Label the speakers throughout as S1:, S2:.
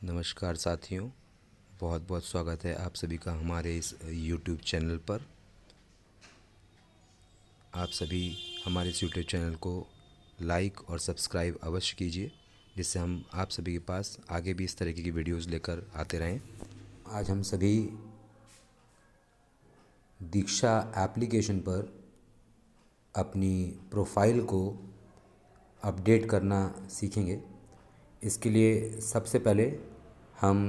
S1: नमस्कार साथियों, बहुत बहुत स्वागत है आप सभी का हमारे इस YouTube चैनल पर। आप सभी हमारे इस YouTube चैनल को लाइक और सब्सक्राइब अवश्य कीजिए, जिससे हम आप सभी के पास आगे भी इस तरीके की वीडियोस लेकर आते रहें। आज हम सभी दीक्षा एप्लीकेशन पर अपनी प्रोफाइल को अपडेट करना सीखेंगे। इसके लिए सबसे पहले हम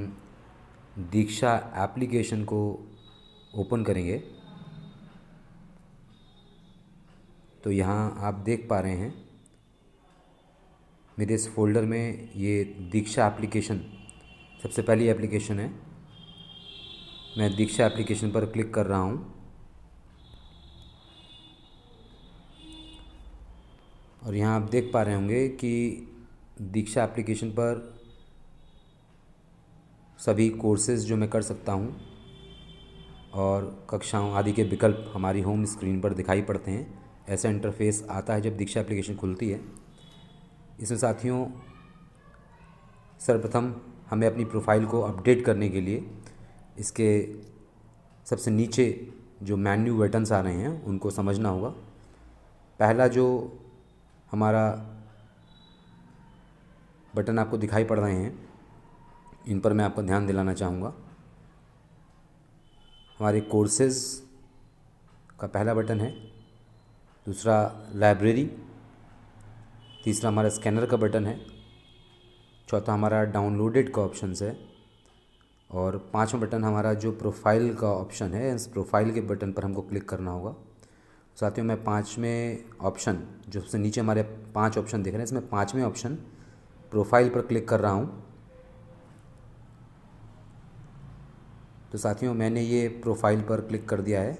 S1: दीक्षा एप्लीकेशन को ओपन करेंगे। तो यहाँ आप देख पा रहे हैं मेरे इस फोल्डर में ये दीक्षा एप्लीकेशन सबसे पहली एप्लीकेशन है। मैं दीक्षा एप्लीकेशन पर क्लिक कर रहा हूँ और यहाँ आप देख पा रहे होंगे कि दीक्षा एप्लीकेशन पर सभी कोर्सेज़ जो मैं कर सकता हूँ और कक्षाओं आदि के विकल्प हमारी होम स्क्रीन पर दिखाई पड़ते हैं। ऐसा इंटरफेस आता है जब दीक्षा एप्लीकेशन खुलती है। इसमें साथियों सर्वप्रथम हमें अपनी प्रोफाइल को अपडेट करने के लिए इसके सबसे नीचे जो मेन्यू बटन्स आ रहे हैं उनको समझना होगा। पहला जो हमारा बटन आपको दिखाई पड़ रहे हैं, इन पर मैं आपको ध्यान दिलाना चाहूँगा। हमारे कोर्सेज़ का पहला बटन है, दूसरा लाइब्रेरी, तीसरा हमारा स्कैनर का बटन है, चौथा हमारा डाउनलोडेड का ऑप्शन है और पांचवा बटन हमारा जो प्रोफाइल का ऑप्शन है। इस प्रोफाइल के बटन पर हमको क्लिक करना होगा। साथियों मैं पांचवें ऑप्शन जो सबसे नीचे हमारे 5 ऑप्शन दिख रहे हैं, इसमें पांचवें ऑप्शन प्रोफाइल पर क्लिक कर रहा हूँ। तो साथियों मैंने ये प्रोफाइल पर क्लिक कर दिया है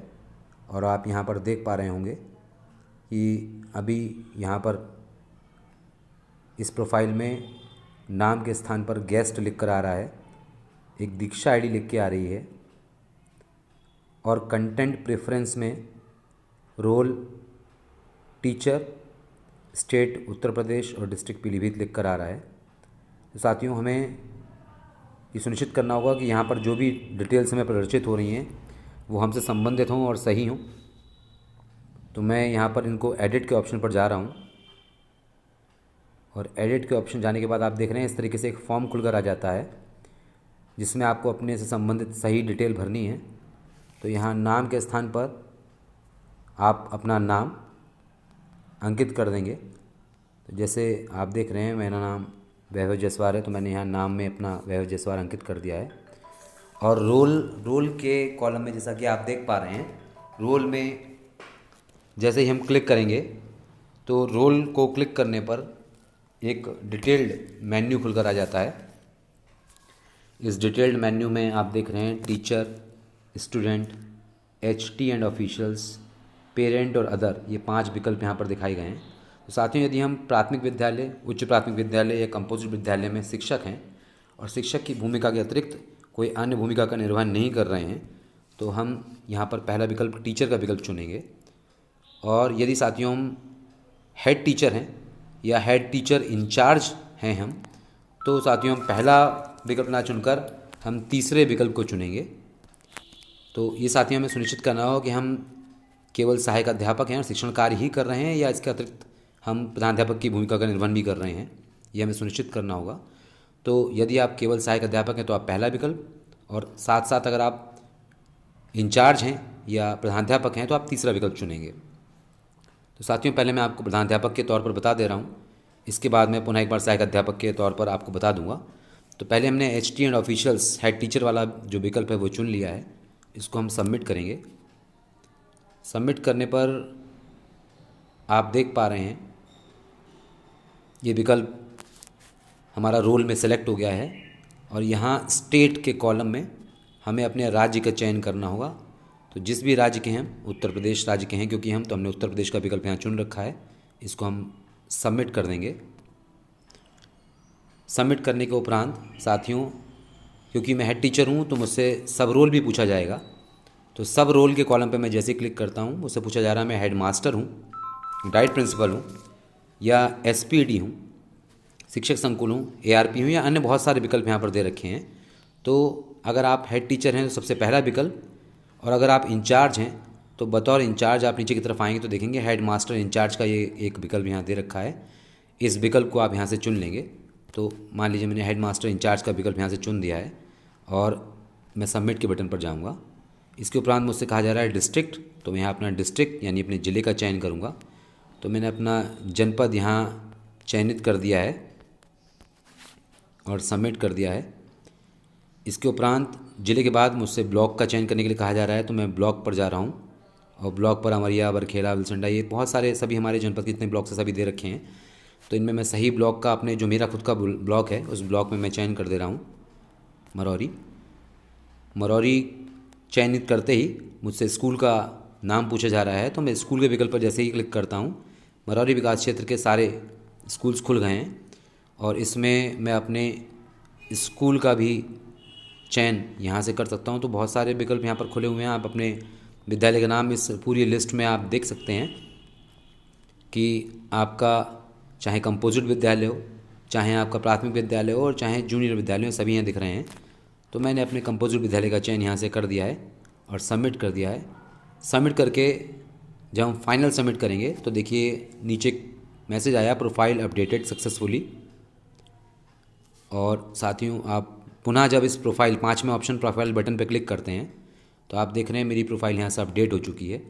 S1: और आप यहाँ पर देख पा रहे होंगे कि अभी यहाँ पर इस प्रोफाइल में नाम के स्थान पर गेस्ट लिख कर आ रहा है, एक दीक्षा आईडी लिख के आ रही है और कंटेंट प्रेफरेंस में role teacher, state Uttar Pradesh और डिस्ट्रिक्ट पीलीभीत लिख कर आ रहा है। तो साथियों हमें ये सुनिश्चित करना होगा कि यहाँ पर जो भी डिटेल्स हमें प्रदर्शित हो रही हैं वो हमसे संबंधित हों और सही हों। तो मैं यहाँ पर इनको एडिट के ऑप्शन पर जा रहा हूँ और एडिट के ऑप्शन जाने के बाद आप देख रहे हैं इस तरीके से एक फॉर्म खुलकर आ जाता है जिसमें आपको अपने से संबंधित सही डिटेल भरनी है। तो यहाँ नाम के स्थान पर आप अपना नाम अंकित कर देंगे। तो जैसे आप देख रहे हैं मेरा नाम वैभव जायसवाल है, तो मैंने यहाँ नाम में अपना वैभव जायसवाल अंकित कर दिया है। और रोल के कॉलम में जैसा कि आप देख पा रहे हैं, रोल में जैसे ही हम क्लिक करेंगे तो रोल को क्लिक करने पर एक डिटेल्ड मेन्यू खुलकर आ जाता है। इस डिटेल्ड मेन्यू में आप देख रहे हैं teacher, student, HT and officials, parent और अदर, ये 5 विकल्प यहाँ पर दिखाए गए हैं। तो साथियों यदि हम प्राथमिक विद्यालय, उच्च प्राथमिक विद्यालय या कंपोजिट विद्यालय में शिक्षक हैं और शिक्षक की भूमिका के अतिरिक्त कोई अन्य भूमिका का निर्वहन नहीं कर रहे हैं तो हम यहाँ पर पहला विकल्प टीचर का विकल्प चुनेंगे। और यदि साथियों हम हेड टीचर हैं या हेड टीचर इंचार्ज हैं हम, तो साथियों हम पहला विकल्प ना चुनकर हम तीसरे विकल्प को चुनेंगे। तो ये साथियों हमें सुनिश्चित करना होगा कि हम केवल सहायक अध्यापक हैं और शिक्षण कार्य ही कर रहे हैं या इसके अतिरिक्त हम प्रधानाध्यापक की भूमिका का निर्वहन भी कर रहे हैं, ये हमें सुनिश्चित करना होगा। तो यदि आप केवल सहायक अध्यापक हैं तो आप पहला विकल्प, और साथ साथ अगर आप इंचार्ज हैं या प्रधानाध्यापक हैं तो आप तीसरा विकल्प चुनेंगे। तो साथियों पहले मैं आपको प्रधानाध्यापक के तौर पर बता दे रहा हूँ, इसके बाद मैं पुनः एक बार सहायक अध्यापक के तौर पर आपको बता दूंगा। तो पहले हमने HT and officials head teacher वाला जो विकल्प है वो चुन लिया है, इसको हम सबमिट करेंगे। सबमिट करने पर आप देख पा रहे हैं ये विकल्प हमारा रोल में सेलेक्ट हो गया है और यहाँ स्टेट के कॉलम में हमें अपने राज्य का चयन करना होगा। तो जिस भी राज्य के हैं, उत्तर प्रदेश राज्य के हैं क्योंकि हमने उत्तर प्रदेश का विकल्प यहाँ चुन रखा है, इसको हम सबमिट कर देंगे। सबमिट करने के उपरांत साथियों क्योंकि मैं हेड टीचर हूँ तो मुझसे सब रोल भी पूछा जाएगा। तो सब रोल के कॉलम पे मैं जैसे क्लिक करता हूँ मुझसे पूछा जा रहा है मैं हेड मास्टर हूँ, डाइट प्रिंसिपल हूँ या एसपीडी हूँ, शिक्षक संकुल हूँ, ARP हूँ, या अन्य बहुत सारे विकल्प यहाँ पर दे रखे हैं। तो अगर आप हेड टीचर हैं तो सबसे पहला विकल्प, और अगर आप इंचार्ज हैं तो बतौर इंचार्ज आप नीचे की तरफ आएंगे तो देखेंगे हेड मास्टर इंचार्ज का ये एक विकल्प यहाँ दे रखा है। इस विकल्प को आप यहाँ से चुन लेंगे। तो मान लीजिए मैंने हेड मास्टर इंचार्ज का विकल्प यहाँ से चुन दिया है और मैं सबमिट के बटन पर जाऊँगा। इसके उपरांत मुझसे कहा जा रहा है डिस्ट्रिक्ट, तो मैं यहाँ अपना डिस्ट्रिक्ट यानी अपने ज़िले का चयन करूँगा। तो मैंने अपना जनपद यहाँ चयनित कर दिया है और सबमिट कर दिया है। इसके उपरांत ज़िले के बाद मुझसे ब्लॉक का चयन करने के लिए कहा जा रहा है, तो मैं ब्लॉक पर जा रहा हूँ। और ब्लॉक पर अमरिया, बरखेड़ा, विलसंडा, ये बहुत सारे सभी हमारे जनपद के जितने ब्लॉक से सभी दे रखे हैं। तो इनमें मैं सही ब्लॉक का अपने जो मेरा खुद का ब्लॉक है उस ब्लॉक में मैं चयन कर दे रहा हूँ, मरौरी। मरौरी चयनित करते ही मुझसे स्कूल का नाम पूछा जा रहा है, तो मैं स्कूल के विकल्प पर जैसे ही क्लिक करता हूँ मरौरी विकास क्षेत्र के सारे स्कूल्स खुल गए हैं। और इसमें मैं अपने स्कूल का भी चयन यहाँ से कर सकता हूँ। तो बहुत सारे विकल्प यहाँ पर खुले हुए हैं। आप अपने विद्यालय का नाम इस पूरी लिस्ट में आप देख सकते हैं कि आपका चाहे कंपोजिट विद्यालय हो, चाहे आपका प्राथमिक विद्यालय हो और चाहे जूनियर विद्यालय हो, सभी यहाँ दिख रहे हैं। तो मैंने अपने कंपोजिट विद्यालय का चयन यहाँ से कर दिया है और सबमिट कर दिया है। सबमिट करके जब हम फाइनल सबमिट करेंगे तो देखिए नीचे मैसेज आया, प्रोफाइल अपडेटेड सक्सेसफुली। और साथियों आप पुनः जब इस प्रोफाइल 5वें ऑप्शन प्रोफाइल बटन पर क्लिक करते हैं तो आप देख रहे हैं मेरी प्रोफाइल यहाँ से अपडेट हो चुकी है।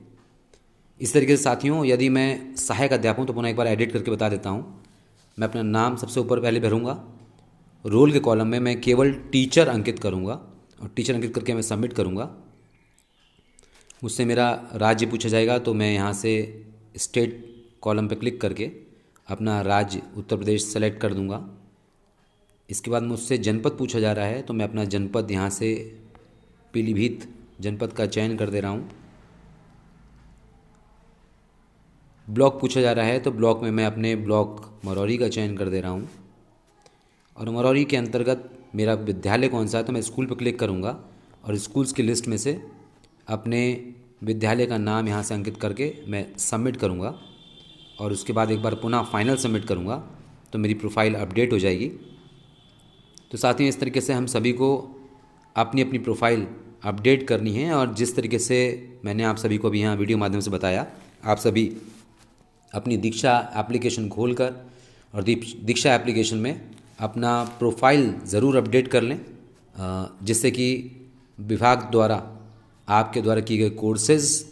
S1: इस तरीके से साथियों यदि मैं सहायक अध्यापक हूँ तो पुनः एक बार एडिट करके बता देता हूँ। मैं अपना नाम सबसे ऊपर पहले भरूँगा, रोल के कॉलम में मैं केवल टीचर अंकित करूँगा और टीचर अंकित करके मैं सबमिट करूँगा। मुझसे मेरा राज्य पूछा जाएगा, तो मैं यहाँ से स्टेट कॉलम पर क्लिक करके अपना राज्य उत्तर प्रदेश सेलेक्ट कर दूँगा। इसके बाद मुझसे जनपद पूछा जा रहा है, तो मैं अपना जनपद यहाँ से पीलीभीत जनपद का चयन कर दे रहा हूँ। ब्लॉक पूछा जा रहा है, तो ब्लॉक में मैं अपने ब्लॉक मरौरी का चयन कर दे रहा हूँ। और मरौरी के अंतर्गत मेरा विद्यालय कौन सा है, तो मैं स्कूल पर क्लिक करूँगा और स्कूल्स की लिस्ट में से अपने विद्यालय का नाम यहाँ से अंकित करके मैं सबमिट करूँगा। और उसके बाद एक बार पुनः फाइनल सबमिट करूँगा तो मेरी प्रोफाइल अपडेट हो जाएगी। तो साथियों इस तरीके से हम सभी को अपनी अपनी प्रोफाइल अपडेट करनी है। और जिस तरीके से मैंने आप सभी को भी यहाँ वीडियो माध्यम से बताया, आप सभी अपनी दीक्षा एप्लीकेशन खोलकर और दीक्षा एप्लीकेशन में अपना प्रोफाइल ज़रूर अपडेट कर लें, जिससे कि विभाग द्वारा आपके द्वारा किए गए कोर्सेज़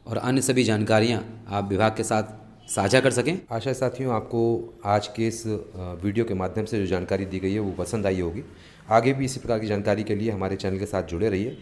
S1: और अन्य सभी जानकारियाँ आप विभाग के साथ साझा कर सकें।
S2: आशा है साथियों आपको आज के इस वीडियो के माध्यम से जो जानकारी दी गई है वो पसंद आई होगी। आगे भी इसी प्रकार की जानकारी के लिए हमारे चैनल के साथ जुड़े रहिए।